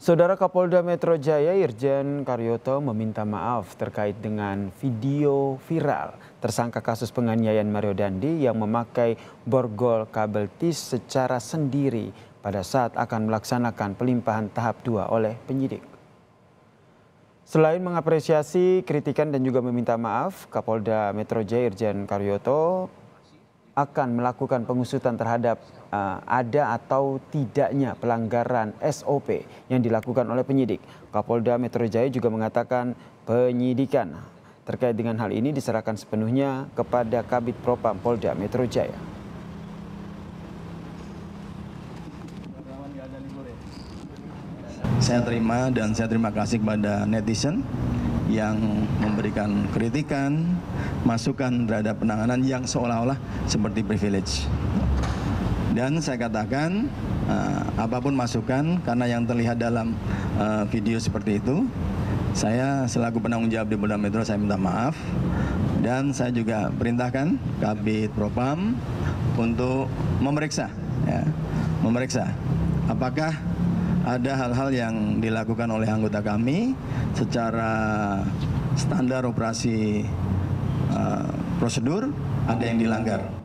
Saudara Kapolda Metro Jaya Irjen Karyoto meminta maaf terkait dengan video viral tersangka kasus penganiayaan Mario Dandi yang memakai borgol kabel TIS secara sendiri pada saat akan melaksanakan pelimpahan tahap 2 oleh penyidik. Selain mengapresiasi kritikan dan juga meminta maaf, Kapolda Metro Jaya Irjen Karyoto akan melakukan pengusutan terhadap ada atau tidaknya pelanggaran SOP yang dilakukan oleh penyidik. Kapolda Metro Jaya juga mengatakan penyidikan terkait dengan hal ini diserahkan sepenuhnya kepada Kabid Propam Polda Metro Jaya. Saya terima dan saya terima kasih kepada netizen yang memberikan kritikan, masukan terhadap penanganan yang seolah-olah seperti privilege. Dan saya katakan apapun masukan, karena yang terlihat dalam video seperti itu, saya selaku penanggung jawab di Polda Metro saya minta maaf. Dan saya juga perintahkan Kabid Propam untuk memeriksa apakah ada hal-hal yang dilakukan oleh anggota kami secara standar operasi prosedur ada yang dilanggar.